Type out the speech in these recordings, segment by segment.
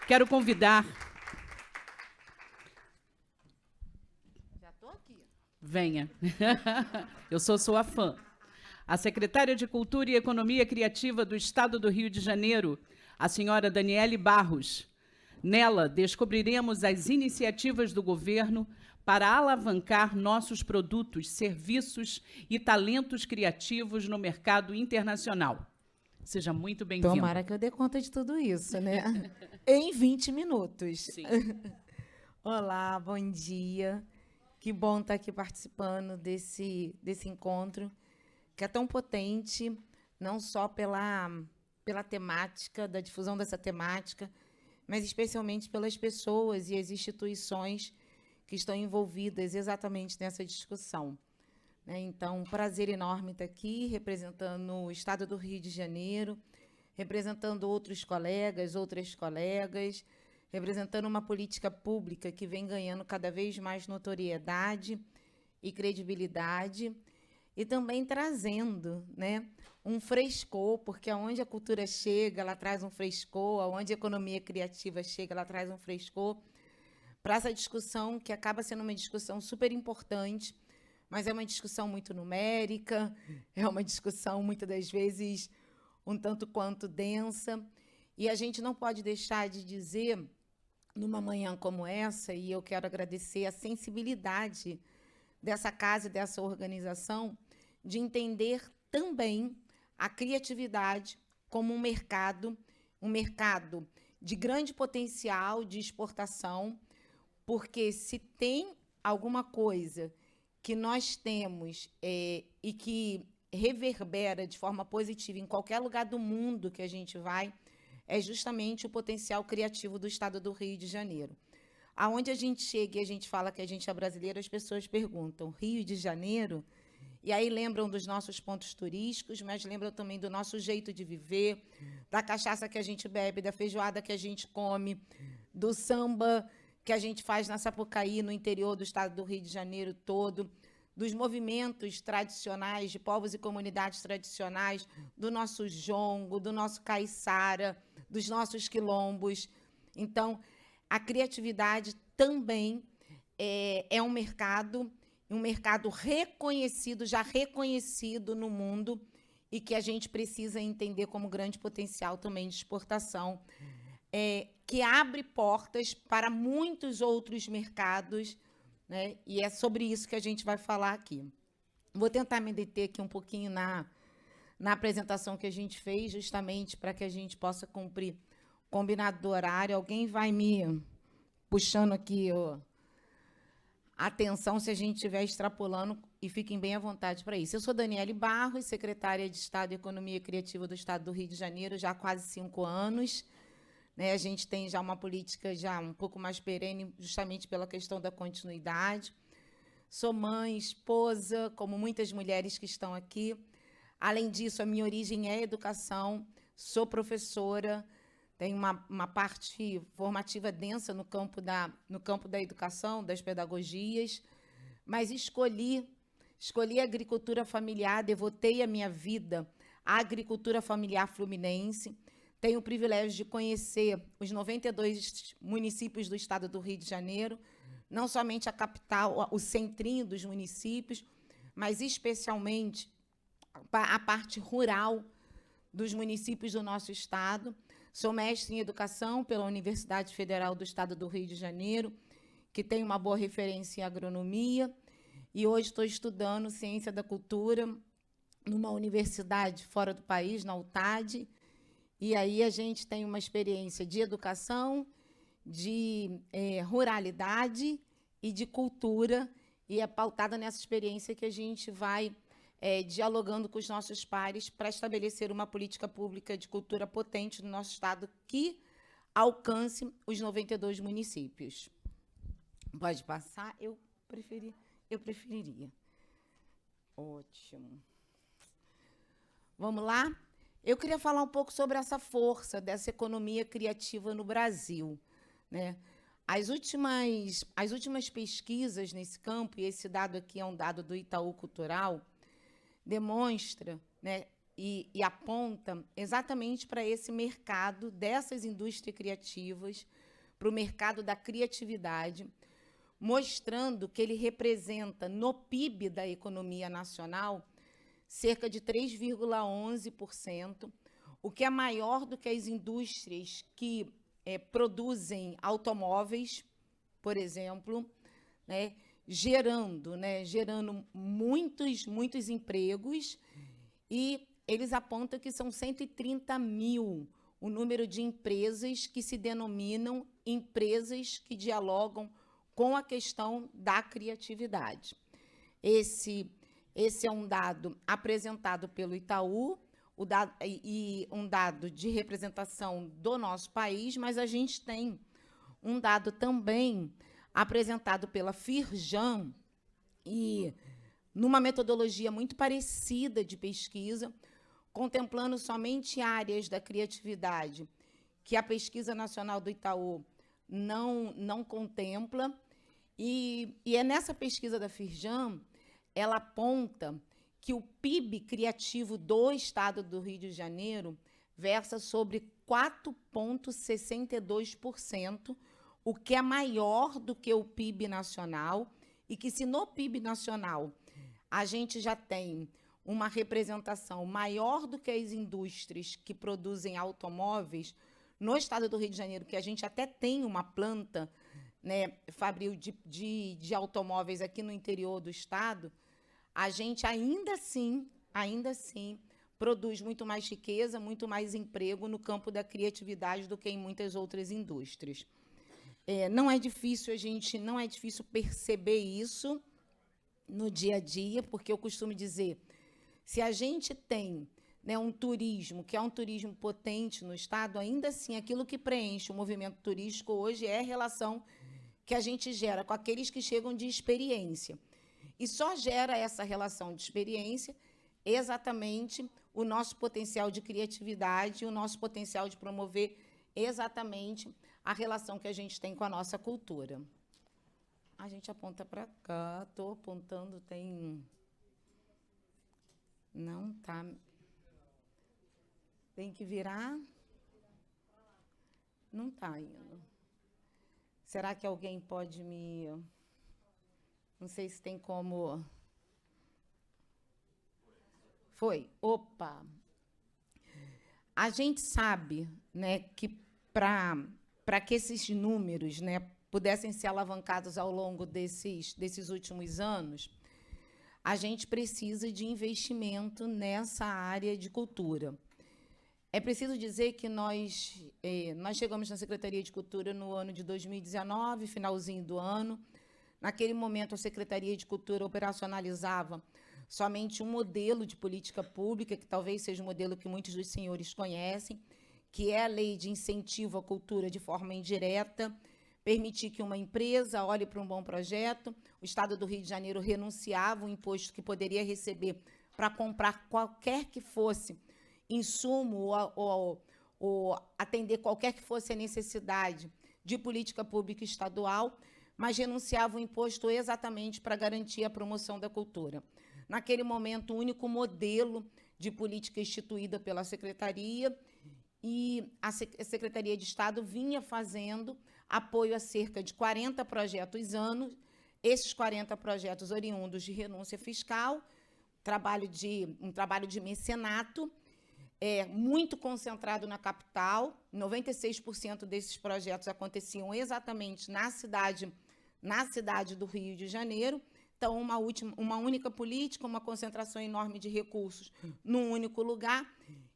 Quero convidar... Já estou aqui. Venha. Eu sou sua fã. A secretária de Cultura e Economia Criativa do Estado do Rio de Janeiro, a senhora Daniele Barros. Nela, descobriremos as iniciativas do governo para alavancar nossos produtos, serviços e talentos criativos no mercado internacional. Seja muito bem-vindo. Tomara que eu dê conta de tudo isso, né? Em 20 minutos. Sim. Olá, bom dia. Que bom estar aqui participando desse encontro, que é tão potente, não só pela temática, da difusão dessa temática, mas especialmente pelas pessoas e as instituições que estão envolvidas exatamente nessa discussão. Então, um prazer enorme estar aqui, representando o Estado do Rio de Janeiro, representando outros colegas, outras colegas, representando uma política pública que vem ganhando cada vez mais notoriedade e credibilidade, e também trazendo, né, um frescor, porque aonde a cultura chega, ela traz um frescor, aonde a economia criativa chega, ela traz um frescor, para essa discussão, que acaba sendo uma discussão super importante, mas é uma discussão muito numérica, é uma discussão, muitas das vezes, um tanto quanto densa, e a gente não pode deixar de dizer, numa manhã como essa, e eu quero agradecer a sensibilidade dessa casa e dessa organização, de entender também a criatividade como um mercado de grande potencial de exportação, porque se tem alguma coisa que nós temos e que reverbera de forma positiva em qualquer lugar do mundo que a gente vai, é justamente o potencial criativo do Estado do Rio de Janeiro. Aonde a gente chega e a gente fala que a gente é brasileiro, as pessoas perguntam, Rio de Janeiro? E aí lembram dos nossos pontos turísticos, mas lembram também do nosso jeito de viver, da cachaça que a gente bebe, da feijoada que a gente come, do samba que a gente faz na Sapucaí, no interior do Estado do Rio de Janeiro todo, dos movimentos tradicionais, de povos e comunidades tradicionais, do nosso jongo, do nosso caiçara, dos nossos quilombos. Então, a criatividade também é um mercado reconhecido, já reconhecido no mundo, e que a gente precisa entender como grande potencial também de exportação, que abre portas para muitos outros mercados, né? E é sobre isso que a gente vai falar aqui. Vou tentar me deter aqui um pouquinho na apresentação que a gente fez, justamente para que a gente possa cumprir o combinado do horário. Alguém vai me puxando aqui a atenção se a gente estiver extrapolando, e fiquem bem à vontade para isso. Eu sou Daniele Barros, secretária de Estado de Economia Criativa do Estado do Rio de Janeiro, já há quase 5 anos. A gente tem já uma política já um pouco mais perene, justamente pela questão da continuidade. Sou mãe, esposa, como muitas mulheres que estão aqui. Além disso, a minha origem é educação, sou professora, tenho uma parte formativa densa no campo da educação, das pedagogias, mas escolhi a agricultura familiar, devotei a minha vida à agricultura familiar fluminense. Tenho o privilégio de conhecer os 92 municípios do Estado do Rio de Janeiro, não somente a capital, o centrinho dos municípios, mas especialmente a parte rural dos municípios do nosso Estado. Sou mestre em Educação pela Universidade Federal do Estado do Rio de Janeiro, que tem uma boa referência em agronomia, e hoje estou estudando Ciência da Cultura numa universidade fora do país, na UTAD. E aí a gente tem uma experiência de educação, de ruralidade e de cultura, e é pautada nessa experiência que a gente vai dialogando com os nossos pares para estabelecer uma política pública de cultura potente no nosso Estado que alcance os 92 municípios. Pode passar? Eu preferiria. Ótimo. Vamos lá? Eu queria falar um pouco sobre essa força dessa economia criativa no Brasil, né? As últimas pesquisas nesse campo, e esse dado aqui é um dado do Itaú Cultural, demonstra, né, e aponta exatamente para esse mercado dessas indústrias criativas, para o mercado da criatividade, mostrando que ele representa, no PIB da economia nacional, cerca de 3,11%, o que é maior do que as indústrias que produzem automóveis, por exemplo, né, gerando muitos empregos, e eles apontam que são 130 mil o número de empresas que se denominam empresas que dialogam com a questão da criatividade. Esse é um dado apresentado pelo Itaú, e um dado de representação do nosso país, mas a gente tem um dado também apresentado pela Firjan, e numa metodologia muito parecida de pesquisa, contemplando somente áreas da criatividade que a Pesquisa Nacional do Itaú não contempla, e é nessa pesquisa da Firjan, ela aponta que o PIB criativo do Estado do Rio de Janeiro versa sobre 4,62%, o que é maior do que o PIB nacional, e que, se no PIB nacional a gente já tem uma representação maior do que as indústrias que produzem automóveis, no Estado do Rio de Janeiro, que a gente até tem uma planta, né, fabril de automóveis aqui no interior do Estado, a gente ainda assim produz muito mais riqueza, muito mais emprego no campo da criatividade do que em muitas outras indústrias. Não é difícil perceber isso no dia a dia, porque eu costumo dizer, se a gente tem, né, um turismo, que é um turismo potente no Estado, ainda assim, aquilo que preenche o movimento turístico hoje é a relação que a gente gera com aqueles que chegam de experiência. E só gera essa relação de experiência exatamente o nosso potencial de criatividade, o nosso potencial de promover exatamente a relação que a gente tem com a nossa cultura. A gente aponta para cá, estou apontando, tem... Não está... Tem que virar? Não está indo. Será que alguém pode me... Não sei se tem como... Foi. Opa! A gente sabe, né, que para que esses números, né, pudessem ser alavancados ao longo desses últimos anos, a gente precisa de investimento nessa área de cultura. É preciso dizer que nós chegamos na Secretaria de Cultura no ano de 2019, finalzinho do ano. Naquele momento, a Secretaria de Cultura operacionalizava somente um modelo de política pública, que talvez seja um modelo que muitos dos senhores conhecem, que é a Lei de Incentivo à Cultura de forma indireta, permitir que uma empresa olhe para um bom projeto. O Estado do Rio de Janeiro renunciava ao imposto que poderia receber para comprar qualquer que fosse insumo ou atender qualquer que fosse a necessidade de política pública estadual, mas renunciava o imposto exatamente para garantir a promoção da cultura. Naquele momento, o único modelo de política instituída pela Secretaria, e a Secretaria de Estado vinha fazendo apoio a cerca de 40 projetos ano, esses 40 projetos oriundos de renúncia fiscal, um trabalho de mecenato, muito concentrado na capital. 96% desses projetos aconteciam exatamente na cidade do Rio de Janeiro. Então, uma única política, uma concentração enorme de recursos num único lugar,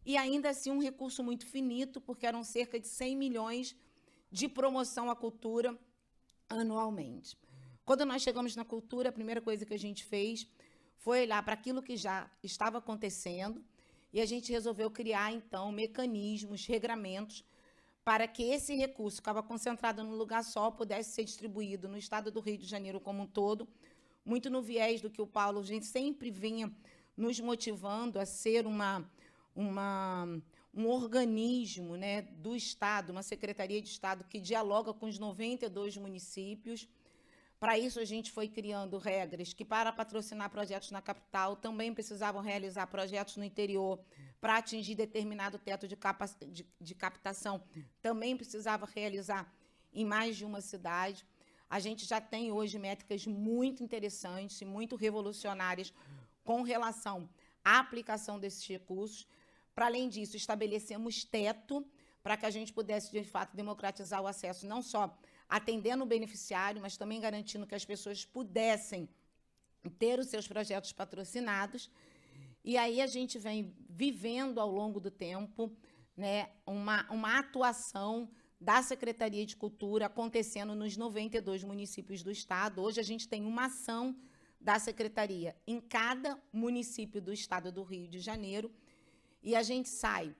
e ainda assim um recurso muito finito, porque eram cerca de 100 milhões de promoção à cultura anualmente. Quando nós chegamos na cultura, a primeira coisa que a gente fez foi olhar para aquilo que já estava acontecendo, e a gente resolveu criar, então, mecanismos, regramentos, para que esse recurso, que estava concentrado num lugar só, pudesse ser distribuído no Estado do Rio de Janeiro como um todo, muito no viés do que o Paulo, a gente sempre vinha nos motivando a ser um organismo, né, do Estado, uma Secretaria de Estado que dialoga com os 92 municípios, Para isso, a gente foi criando regras que, para patrocinar projetos na capital, também precisavam realizar projetos no interior. Para atingir determinado teto de captação, também precisava realizar em mais de uma cidade. A gente já tem hoje métricas muito interessantes e muito revolucionárias com relação à aplicação desses recursos. Para além disso, estabelecemos teto para que a gente pudesse, de fato, democratizar o acesso, não só atendendo o beneficiário, mas também garantindo que as pessoas pudessem ter os seus projetos patrocinados. E aí a gente vem vivendo ao longo do tempo, né, uma atuação da Secretaria de Cultura acontecendo nos 92 municípios do estado. Hoje a gente tem uma ação da Secretaria em cada município do estado do Rio de Janeiro, e a gente sai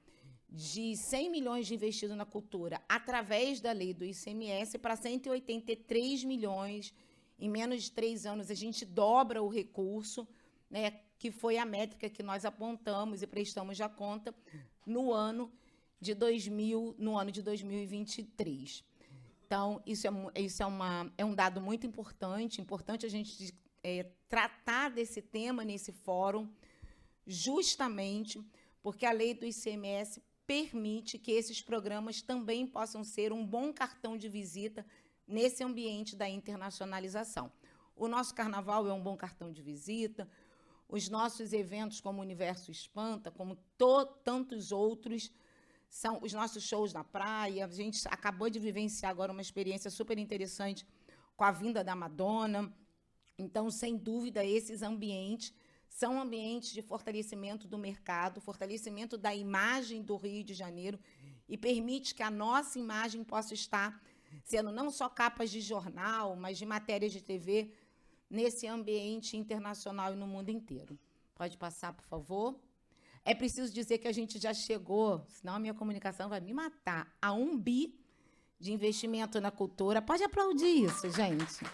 de 100 milhões de investido na cultura através da lei do ICMS para 183 milhões. Em menos de 3 anos, a gente dobra o recurso, né, que foi a métrica que nós apontamos e prestamos já conta no ano de 2023. Então, isso é um dado muito importante a gente tratar desse tema nesse fórum, justamente porque a lei do ICMS permite que esses programas também possam ser um bom cartão de visita nesse ambiente da internacionalização. O nosso carnaval é um bom cartão de visita, os nossos eventos como o Universo Espanta, como tantos outros, são os nossos shows na praia. A gente acabou de vivenciar agora uma experiência super interessante com a vinda da Madonna. Então, sem dúvida, esses ambientes são ambientes de fortalecimento do mercado, fortalecimento da imagem do Rio de Janeiro, e permite que a nossa imagem possa estar sendo não só capas de jornal, mas de matérias de TV, nesse ambiente internacional e no mundo inteiro. Pode passar, por favor? É preciso dizer que a gente já chegou, senão a minha comunicação vai me matar, a 1 bi de investimento na cultura. Pode aplaudir isso, gente.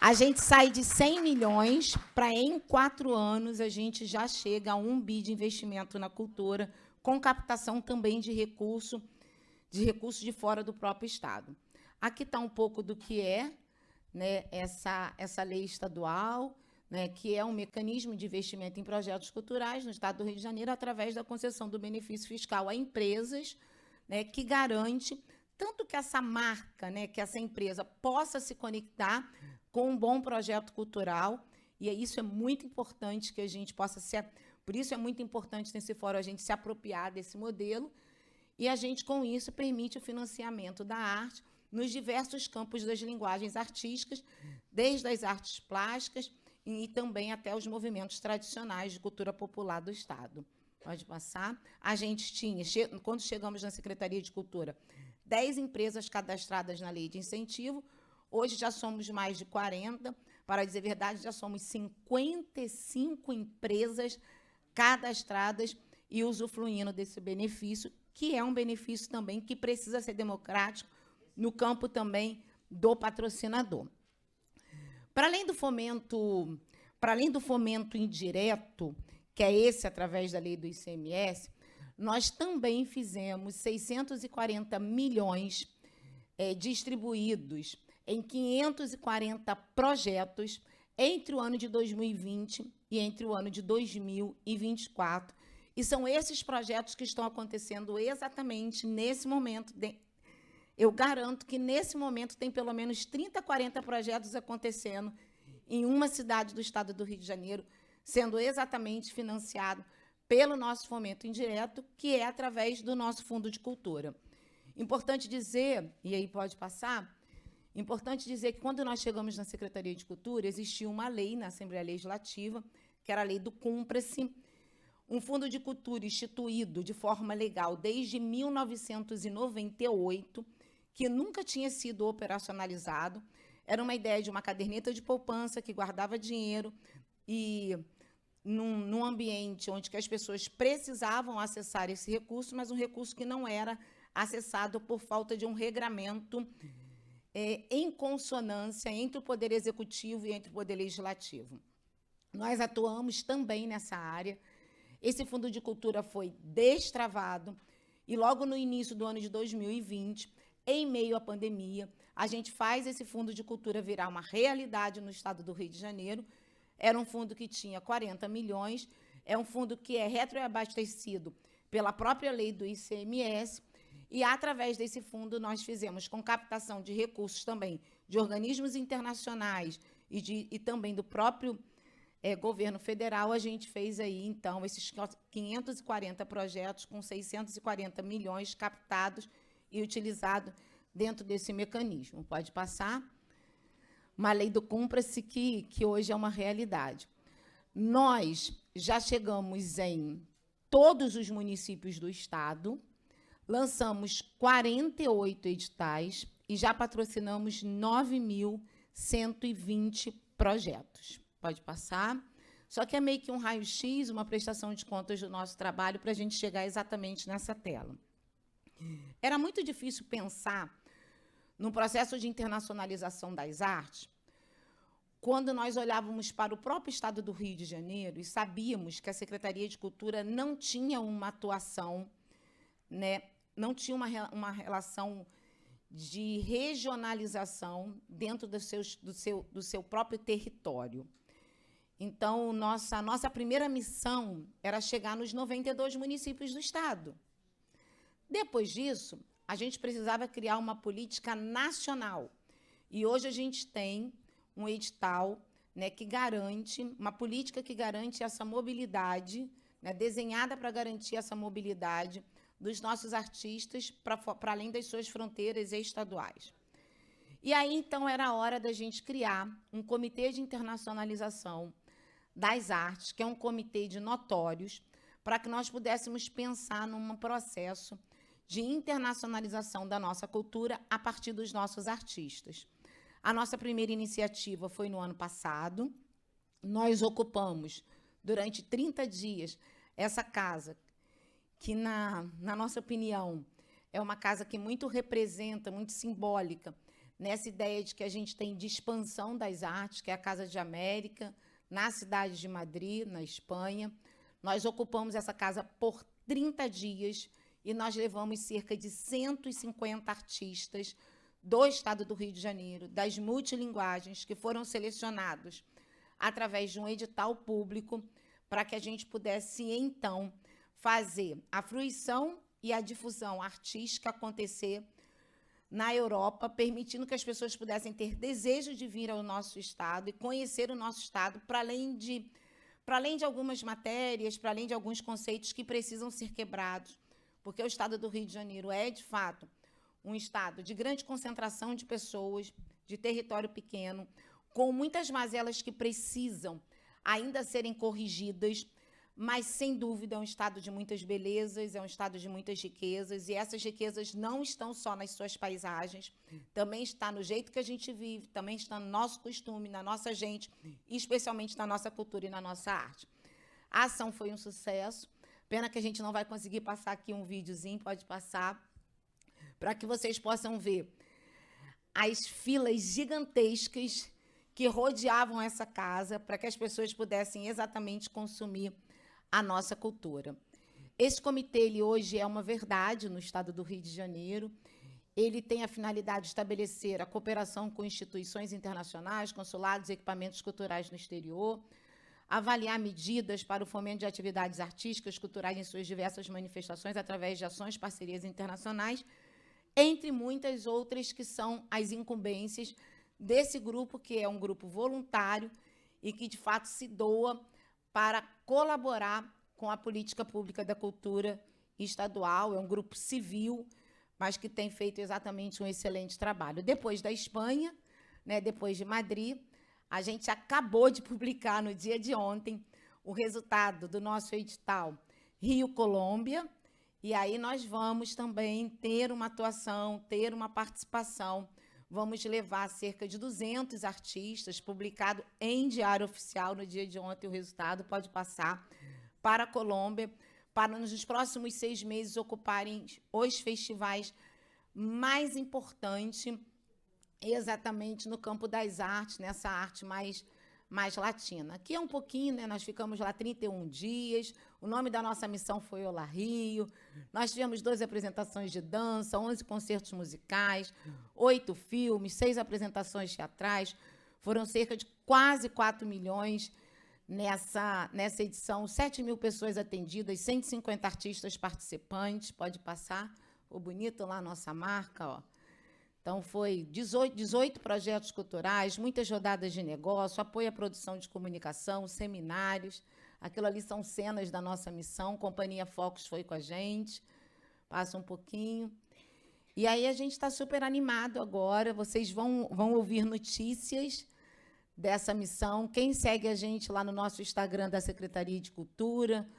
A gente sai de 100 milhões para, em 4 anos, a gente já chega a 1 bi de investimento na cultura, com captação também de recursos de fora do próprio Estado. Aqui está um pouco do que é, né, essa lei estadual, né, que é um mecanismo de investimento em projetos culturais no Estado do Rio de Janeiro, através da concessão do benefício fiscal a empresas, né, que garante tanto que essa marca, né, que essa empresa possa se conectar com um bom projeto cultural, e isso é muito importante que a gente possa por isso é muito importante nesse fórum a gente se apropriar desse modelo, e a gente, com isso, permite o financiamento da arte nos diversos campos das linguagens artísticas, desde as artes plásticas e também até os movimentos tradicionais de cultura popular do Estado. Pode passar. A gente tinha, quando chegamos na Secretaria de Cultura, 10 empresas cadastradas na lei de incentivo. Hoje já somos mais de 40. Para dizer a verdade, já somos 55 empresas cadastradas e usufruindo desse benefício, que é um benefício também que precisa ser democrático no campo também do patrocinador. Para além do fomento indireto, que é esse através da lei do ICMS, nós também fizemos 640 milhões distribuídos em 540 projetos entre o ano de 2020 e entre o ano de 2024. E são esses projetos que estão acontecendo exatamente nesse momento. Eu garanto que, nesse momento, tem pelo menos 30, 40 projetos acontecendo em uma cidade do Estado do Rio de Janeiro, sendo exatamente financiado pelo nosso fomento indireto, que é através do nosso Fundo de Cultura. Importante dizer, e aí pode passar, importante dizer que, quando nós chegamos na Secretaria de Cultura, existia uma lei na Assembleia Legislativa, que era a lei do Cumpra-se, um fundo de cultura instituído de forma legal desde 1998, que nunca tinha sido operacionalizado. Era uma ideia de uma caderneta de poupança que guardava dinheiro e num ambiente onde que as pessoas precisavam acessar esse recurso, mas um recurso que não era acessado por falta de um regramento em consonância entre o Poder Executivo e entre o Poder Legislativo. Nós atuamos também nessa área. Esse Fundo de Cultura foi destravado e, logo no início do ano de 2020, em meio à pandemia. A gente faz esse Fundo de Cultura virar uma realidade no estado do Rio de Janeiro. Era um fundo que tinha 40 milhões, é um fundo que é retroabastecido pela própria lei do ICMS, e, através desse fundo, nós fizemos, com captação de recursos também de organismos internacionais e também do próprio governo federal, a gente fez aí, então, esses 540 projetos com 640 milhões captados e utilizados dentro desse mecanismo. Pode passar? Uma lei do Cumpra-se que hoje é uma realidade. Nós já chegamos em todos os municípios do estado, lançamos 48 editais e já patrocinamos 9.120 projetos. Pode passar. Só que é meio que um raio-x, uma prestação de contas do nosso trabalho para a gente chegar exatamente nessa tela. Era muito difícil pensar no processo de internacionalização das artes quando nós olhávamos para o próprio estado do Rio de Janeiro e sabíamos que a Secretaria de Cultura não tinha uma atuação, né, não tinha uma relação de regionalização dentro do seu próprio território. Então, a nossa primeira missão era chegar nos 92 municípios do estado. Depois disso, a gente precisava criar uma política nacional. E hoje a gente tem um edital, né, que garante, uma política que garante essa mobilidade, né, desenhada para garantir essa mobilidade dos nossos artistas para além das suas fronteiras estaduais. E aí, então, era a hora da gente criar um comitê de internacionalização das artes, que é um comitê de notórios, para que nós pudéssemos pensar num processo de internacionalização da nossa cultura a partir dos nossos artistas. A nossa primeira iniciativa foi no ano passado. Nós ocupamos, durante 30 dias, essa casa, que, na nossa opinião, é uma casa que muito representa, muito simbólica, nessa ideia de que a gente tem de expansão das artes, que é a Casa de América, na cidade de Madrid, na Espanha. Nós ocupamos essa casa por 30 dias e nós levamos cerca de 150 artistas do estado do Rio de Janeiro, das multilinguagens, que foram selecionados através de um edital público para que a gente pudesse, então, fazer a fruição e a difusão artística acontecer na Europa, permitindo que as pessoas pudessem ter desejo de vir ao nosso estado e conhecer o nosso estado, para além de algumas matérias, para além de alguns conceitos que precisam ser quebrados, porque o estado do Rio de Janeiro é, de fato, um estado de grande concentração de pessoas, de território pequeno, com muitas mazelas que precisam ainda serem corrigidas, mas, sem dúvida, é um estado de muitas belezas, é um estado de muitas riquezas, e essas riquezas não estão só nas suas paisagens, também está no jeito que a gente vive, também está no nosso costume, na nossa gente, e especialmente na nossa cultura e na nossa arte. A ação foi um sucesso, pena que a gente não vai conseguir passar aqui um videozinho, pode passar, para que vocês possam ver as filas gigantescas que rodeavam essa casa, para que as pessoas pudessem exatamente consumir a nossa cultura. Esse comitê, ele hoje é uma verdade no estado do Rio de Janeiro. Ele tem a finalidade de estabelecer a cooperação com instituições internacionais, consulados e equipamentos culturais no exterior, avaliar medidas para o fomento de atividades artísticas, culturais em suas diversas manifestações através de ações, parcerias internacionais, entre muitas outras que são as incumbências desse grupo, que é um grupo voluntário e que, de fato, se doa para colaborar com a política pública da cultura estadual. É um grupo civil, mas que tem feito exatamente um excelente trabalho. Depois da Espanha, né, depois de Madrid, a gente acabou de publicar, no dia de ontem, o resultado do nosso edital Rio-Colômbia, e aí nós vamos também ter uma atuação, ter uma participação. Vamos levar cerca de 200 artistas, publicado em Diário Oficial no dia de ontem, o resultado pode passar, para a Colômbia, para nos próximos 6 meses ocuparem os festivais mais importantes, exatamente no campo das artes, nessa arte mais mais latina. Aqui é um pouquinho, né? Nós ficamos lá 31 dias. O nome da nossa missão foi Olá Rio. Nós tivemos 12 apresentações de dança, 11 concertos musicais, 8 filmes, 6 apresentações teatrais. Foram cerca de quase 4 milhões nessa edição, 7 mil pessoas atendidas, 150 artistas participantes. Pode passar o bonito lá, nossa marca, ó. Então, foi 18 projetos culturais, muitas rodadas de negócio, apoio à produção de comunicação, seminários. Aquilo ali são cenas da nossa missão. Companhia Focus foi com a gente. Passa um pouquinho. E aí a gente está super animado agora. Vocês vão ouvir notícias dessa missão. Quem segue a gente lá no nosso Instagram da Secretaria de Cultura,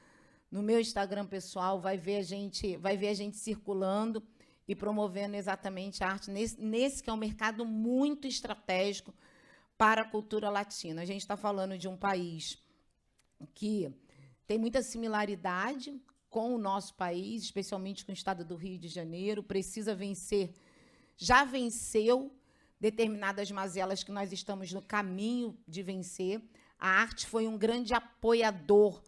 no meu Instagram pessoal, vai ver a gente circulando e promovendo exatamente a arte nesse que é um mercado muito estratégico para a cultura latina. A gente está falando de um país que tem muita similaridade com o nosso país, especialmente com o estado do Rio de Janeiro, precisa vencer, já venceu determinadas mazelas que nós estamos no caminho de vencer. A arte foi um grande apoiador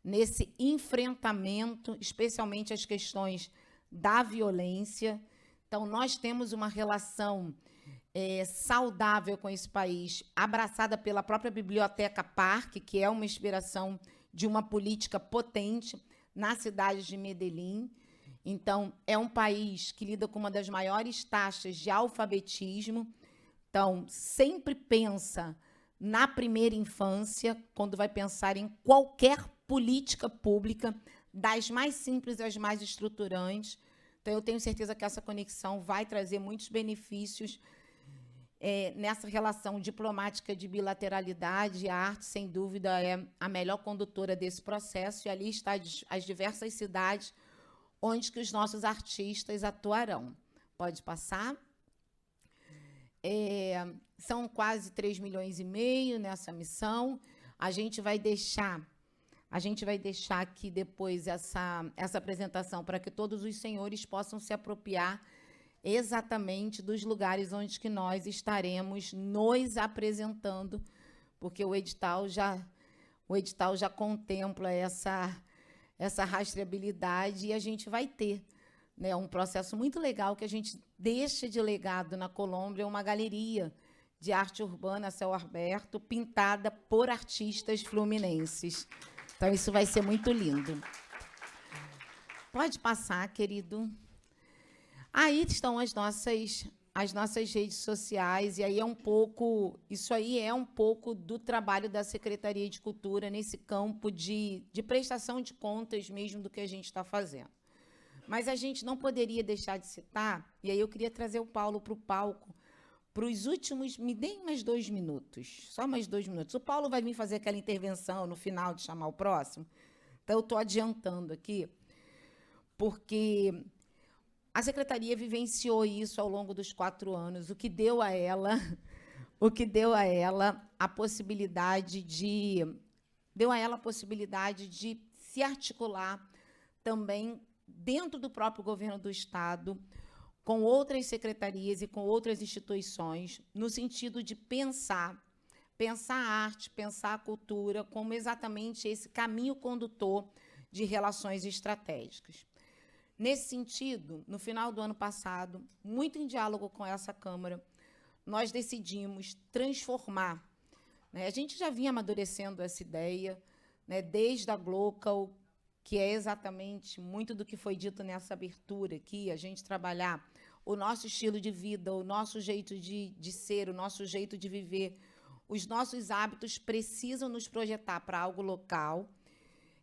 nesse enfrentamento, especialmente as questões da violência. Então, nós temos uma relação saudável com esse país, abraçada pela própria Biblioteca Parque, que é uma inspiração de uma política potente na cidade de Medellín. Então, é um país que lida com uma das maiores taxas de alfabetismo. Então, sempre pensa na primeira infância, quando vai pensar em qualquer política pública, das mais simples às mais estruturantes. Então, eu tenho certeza que essa conexão vai trazer muitos benefícios nessa relação diplomática de bilateralidade. A arte, sem dúvida, é a melhor condutora desse processo, e ali estão as diversas cidades onde que os nossos artistas atuarão. Pode passar. São quase 3,5 milhões nessa missão. A gente vai deixar aqui depois essa apresentação para que todos os senhores possam se apropriar exatamente dos lugares onde que nós estaremos nos apresentando, porque o edital já contempla essa rastreabilidade, e a gente vai ter, né, um processo muito legal que a gente deixa de legado na Colômbia, uma galeria de arte urbana a céu aberto, pintada por artistas fluminenses. Então, isso vai ser muito lindo. Pode passar, querido. Aí estão as nossas redes sociais, e aí isso aí é um pouco do trabalho da Secretaria de Cultura nesse campo de prestação de contas mesmo do que a gente está fazendo. Mas a gente não poderia deixar de citar, e aí eu queria trazer o Paulo para o palco, para os últimos... Me deem mais 2 minutos, só mais 2 minutos. O Paulo vai vir fazer aquela intervenção no final de chamar o próximo, então eu estou adiantando aqui, porque a Secretaria vivenciou isso ao longo dos 4 anos, o que deu a ela a possibilidade de se articular também dentro do próprio governo do Estado, com outras secretarias e com outras instituições, no sentido de pensar a arte, pensar a cultura como exatamente esse caminho condutor de relações estratégicas. Nesse sentido, no final do ano passado, muito em diálogo com essa Câmara, nós decidimos transformar, né? A gente já vinha amadurecendo essa ideia, né, desde a Glocal, que é exatamente muito do que foi dito nessa abertura aqui, a gente trabalhar o nosso estilo de vida, o nosso jeito de ser, o nosso jeito de viver. Os nossos hábitos precisam nos projetar para algo local.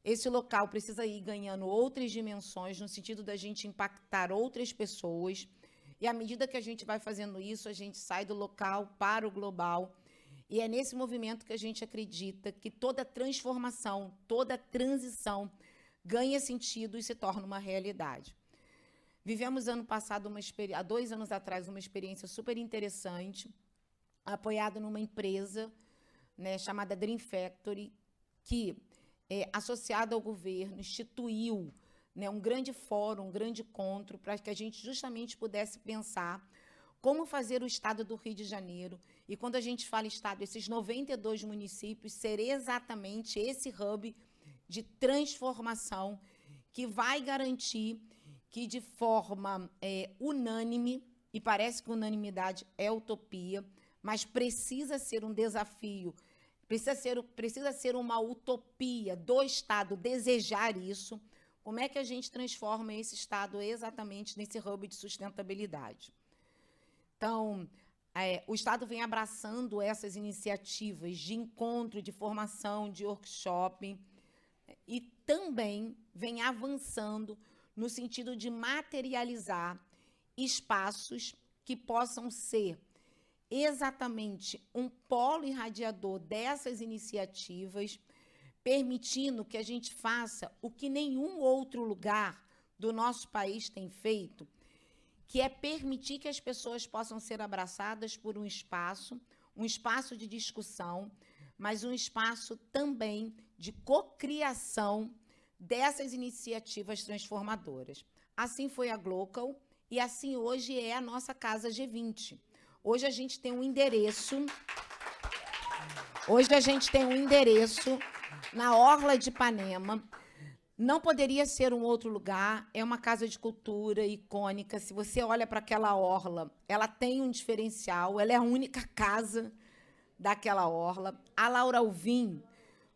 Esse local precisa ir ganhando outras dimensões, no sentido da gente impactar outras pessoas. E, à medida que a gente vai fazendo isso, a gente sai do local para o global. E é nesse movimento que a gente acredita que toda transformação, toda transição ganha sentido e se torna uma realidade. Vivemos ano passado, há 2 anos atrás, uma experiência super interessante, apoiada numa empresa, né, chamada Dream Factory, que, associada ao governo, instituiu, né, um grande fórum, um grande encontro, para que a gente justamente pudesse pensar como fazer o Estado do Rio de Janeiro, e quando a gente fala Estado, esses 92 municípios, ser exatamente esse hub de transformação que vai garantir que, de forma unânime, e parece que unanimidade é utopia, mas precisa ser um desafio, precisa ser uma utopia do Estado desejar isso. Como é que a gente transforma esse Estado exatamente nesse hub de sustentabilidade? Então, o Estado vem abraçando essas iniciativas de encontro, de formação, de workshop, e também vem avançando no sentido de materializar espaços que possam ser exatamente um polo irradiador dessas iniciativas, permitindo que a gente faça o que nenhum outro lugar do nosso país tem feito, que é permitir que as pessoas possam ser abraçadas por um espaço de discussão, mas um espaço também de cocriação dessas iniciativas transformadoras. Assim foi a Glocal e assim hoje é a nossa Casa G20. Hoje a gente tem um endereço na Orla de Ipanema. Não poderia ser um outro lugar, é uma casa de cultura icônica. Se você olha para aquela orla, ela tem um diferencial, ela é a única casa daquela orla. A Laura Alvim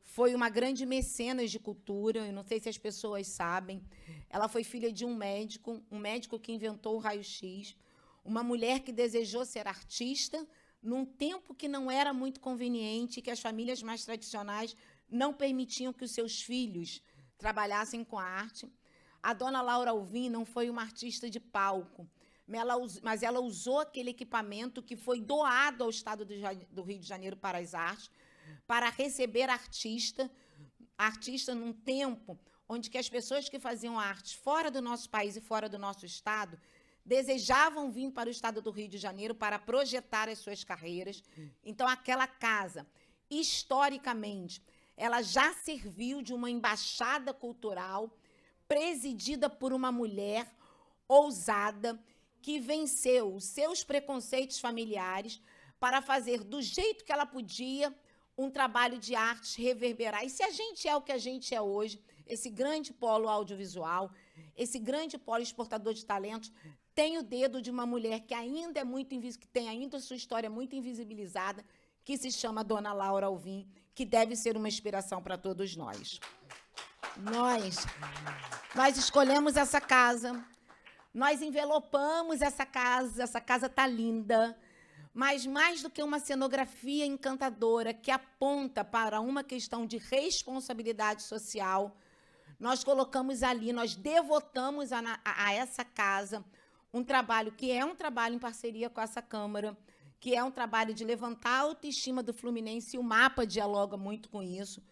foi uma grande mecenas de cultura, eu não sei se as pessoas sabem. Ela foi filha de um médico que inventou o raio-x, uma mulher que desejou ser artista, num tempo que não era muito conveniente, que as famílias mais tradicionais não permitiam que os seus filhos trabalhassem com a arte. A dona Laura Alvim não foi uma artista de palco, mas ela usou aquele equipamento que foi doado ao Estado do Rio de Janeiro para as artes, para receber artista num tempo onde que as pessoas que faziam arte fora do nosso país e fora do nosso Estado desejavam vir para o Estado do Rio de Janeiro para projetar as suas carreiras. Então, aquela casa, historicamente, ela já serviu de uma embaixada cultural presidida por uma mulher ousada que venceu os seus preconceitos familiares para fazer do jeito que ela podia um trabalho de arte reverberar. E se a gente é o que a gente é hoje, esse grande polo audiovisual, esse grande polo exportador de talentos, tem o dedo de uma mulher que ainda é muito que tem ainda sua história muito invisibilizada, que se chama Dona Laura Alvim, que deve ser uma inspiração para todos nós. Nós escolhemos essa casa, nós envelopamos essa casa está linda, mas mais do que uma cenografia encantadora que aponta para uma questão de responsabilidade social, nós colocamos ali, nós devotamos a essa casa um trabalho que é um trabalho em parceria com essa Câmara, que é um trabalho de levantar a autoestima do Fluminense, e o mapa dialoga muito com isso.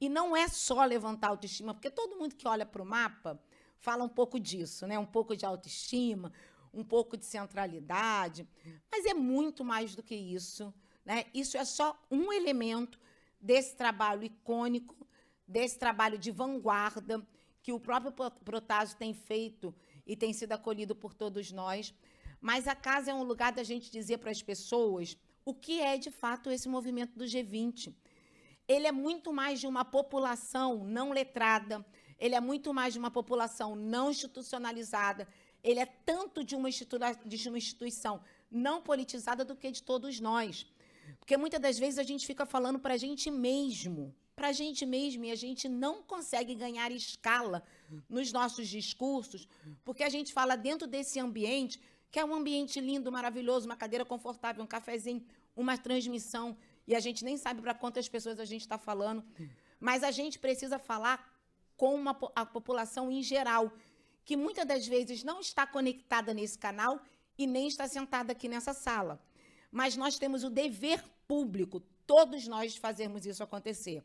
E não é só levantar a autoestima, porque todo mundo que olha para o mapa fala um pouco disso, né? Um pouco de autoestima, um pouco de centralidade, mas é muito mais do que isso, né? Isso é só um elemento desse trabalho icônico, desse trabalho de vanguarda que o próprio Protásio tem feito e tem sido acolhido por todos nós. Mas a casa é um lugar da gente dizer para as pessoas o que é, de fato, esse movimento do G20. Ele é muito mais de uma população não letrada, ele é muito mais de uma população não institucionalizada, ele é tanto de uma instituição não politizada do que de todos nós. Porque muitas das vezes a gente fica falando para a gente mesmo, e a gente não consegue ganhar escala nos nossos discursos, porque a gente fala dentro desse ambiente, que é um ambiente lindo, maravilhoso, uma cadeira confortável, um cafezinho, uma transmissão, e a gente nem sabe para quantas pessoas a gente está falando, mas a gente precisa falar com a população em geral, que muitas das vezes não está conectada nesse canal e nem está sentada aqui nessa sala. Mas nós temos o dever público, todos nós, de fazermos isso acontecer.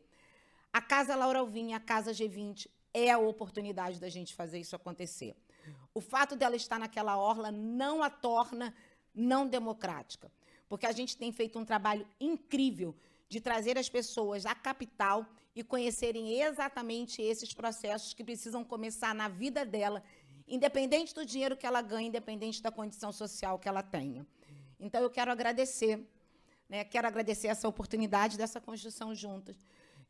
A Casa Laura Alvim, a Casa G20, é a oportunidade da gente fazer isso acontecer. O fato dela estar naquela orla não a torna não democrática, porque a gente tem feito um trabalho incrível de trazer as pessoas à capital e conhecerem exatamente esses processos que precisam começar na vida dela, independente do dinheiro que ela ganha, independente da condição social que ela tenha. Então, eu quero agradecer, né? Quero agradecer essa oportunidade dessa construção juntas.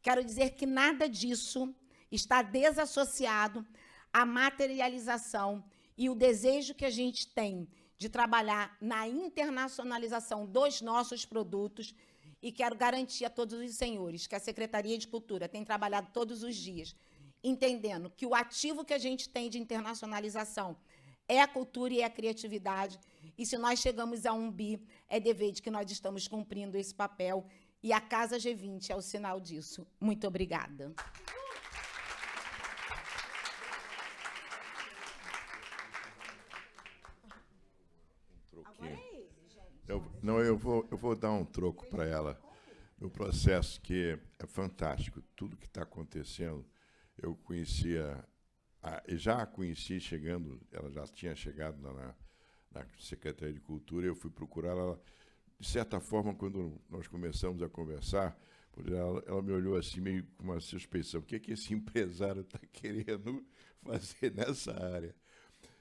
Quero dizer que nada disso está desassociado à materialização e o desejo que a gente tem de trabalhar na internacionalização dos nossos produtos. E quero garantir a todos os senhores que a Secretaria de Cultura tem trabalhado todos os dias, entendendo que o ativo que a gente tem de internacionalização é a cultura e é a criatividade. E se nós chegamos a 1 bi, é dever de que nós estamos cumprindo esse papel. E a Casa G20 é o sinal disso. Muito obrigada. Eu vou dar um troco para ela no processo, que é fantástico. Tudo que está acontecendo, eu conhecia, já a conheci chegando, ela já tinha chegado na Secretaria de Cultura, eu fui procurar ela. De certa forma, quando nós começamos a conversar, ela me olhou assim, meio com uma suspeição. O que é que esse empresário está querendo fazer nessa área?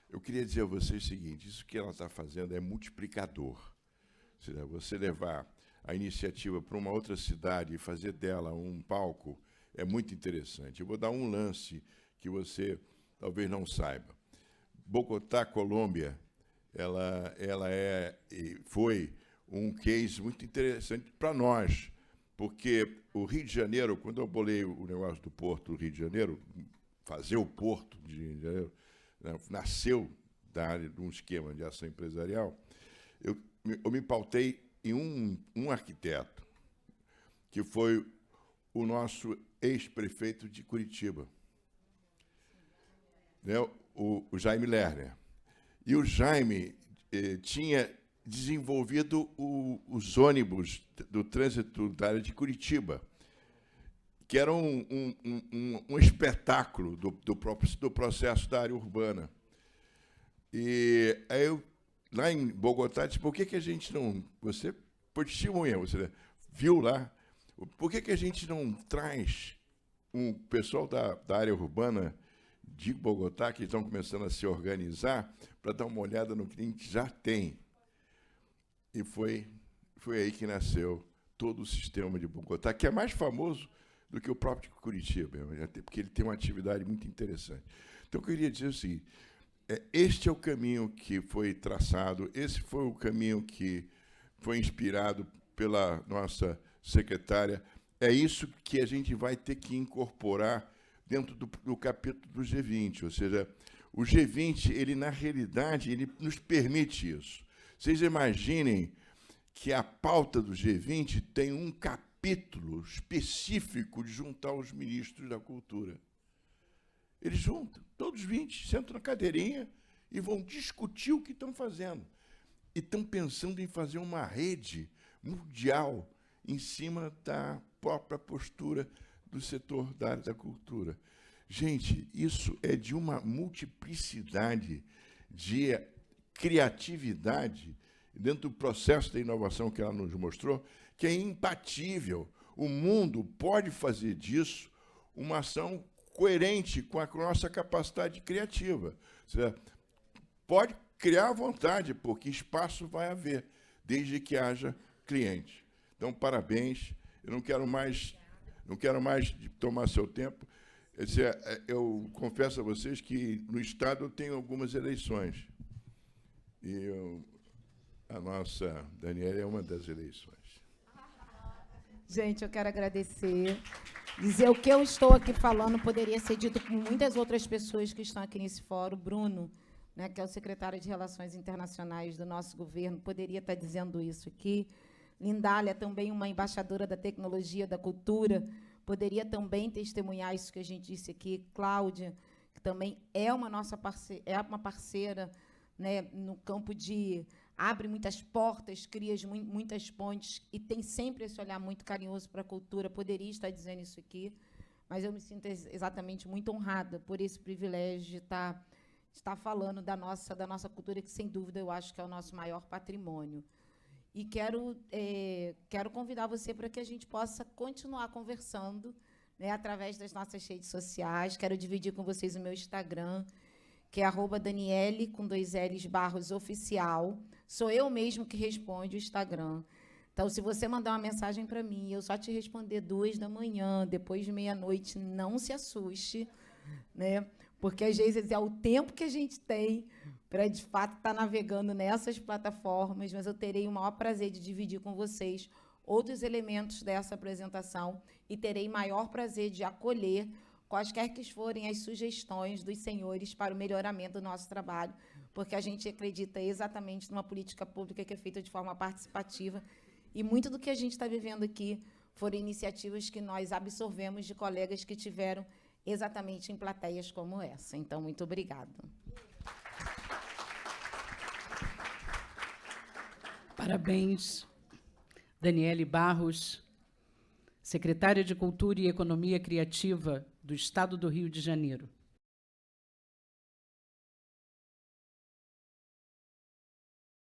Eu queria dizer a vocês o seguinte: isso que ela está fazendo é multiplicador. Ou seja, você levar a iniciativa para uma outra cidade e fazer dela um palco é muito interessante. Eu vou dar um lance que você talvez não saiba. Bogotá, Colômbia, ela foi um case muito interessante para nós, porque o Rio de Janeiro, quando eu bolei o negócio do Porto do Rio de Janeiro, fazer o Porto de Rio de Janeiro, nasceu da área de um esquema de ação empresarial. Eu me pautei em um arquiteto, que foi o nosso ex-prefeito de Curitiba, né, o Jaime Lerner. E o Jaime tinha desenvolvido os ônibus do trânsito da área de Curitiba, que era um espetáculo do processo da área urbana. E aí eu, lá em Bogotá, disse: por que a gente não... Você foi testemunha, você viu lá. Por que a gente não traz um pessoal da área urbana de Bogotá, que estão começando a se organizar, para dar uma olhada no que a gente já tem? E foi aí que nasceu todo o sistema de Bogotá, que é mais famoso do que o próprio Curitiba, porque ele tem uma atividade muito interessante. Então, eu queria dizer o seguinte: este é o caminho que foi traçado, esse foi o caminho que foi inspirado pela nossa secretária. É isso que a gente vai ter que incorporar dentro do capítulo do G20, ou seja, o G20, ele, na realidade, ele nos permite isso. Vocês imaginem que a pauta do G20 tem um capítulo específico de juntar os ministros da cultura. Eles juntam, todos 20, sentam na cadeirinha e vão discutir o que estão fazendo. E estão pensando em fazer uma rede mundial em cima da própria postura do setor da área da cultura. Gente, isso é de uma multiplicidade de criatividade dentro do processo da inovação que ela nos mostrou, que é imbatível. O mundo pode fazer disso uma ação coerente com a nossa capacidade criativa. Ou seja, pode criar à vontade, porque espaço vai haver, desde que haja cliente. Então, parabéns. Eu não quero mais tomar seu tempo. Eu confesso a vocês que no Estado eu tenho algumas eleições. E a nossa Daniela é uma das eleições. Gente, eu quero agradecer. Dizer o que eu estou aqui falando poderia ser dito por muitas outras pessoas que estão aqui nesse fórum. Bruno, né, que é o secretário de Relações Internacionais do nosso governo, poderia estar dizendo isso aqui. Lindália, também uma embaixadora da tecnologia, da cultura, poderia também testemunhar isso que a gente disse aqui. Cláudia, que também é uma nossa parceira, né, no campo de... abre muitas portas, cria muitas pontes e tem sempre esse olhar muito carinhoso para a cultura. Poderia estar dizendo isso aqui, mas eu me sinto exatamente muito honrada por esse privilégio de estar falando da nossa cultura, que, sem dúvida, eu acho que é o nosso maior patrimônio. E quero convidar você para que a gente possa continuar conversando, né, através das nossas redes sociais. Quero dividir com vocês o meu Instagram, que é @Daniele, com 2 L's, Barros Oficial. Sou eu mesmo que responde o Instagram. Então, se você mandar uma mensagem para mim, eu só te responder 2 da manhã, depois de meia-noite, não se assuste, né? Porque, às vezes, é o tempo que a gente tem para, de fato, estar navegando nessas plataformas, mas eu terei o maior prazer de dividir com vocês outros elementos dessa apresentação e terei maior prazer de acolher quaisquer que forem as sugestões dos senhores para o melhoramento do nosso trabalho, porque a gente acredita exatamente numa política pública que é feita de forma participativa, e muito do que a gente está vivendo aqui foram iniciativas que nós absorvemos de colegas que tiveram exatamente em plateias como essa. Então, muito obrigada. Parabéns, Daniele Barros, secretária de Cultura e Economia Criativa do Estado do Rio de Janeiro.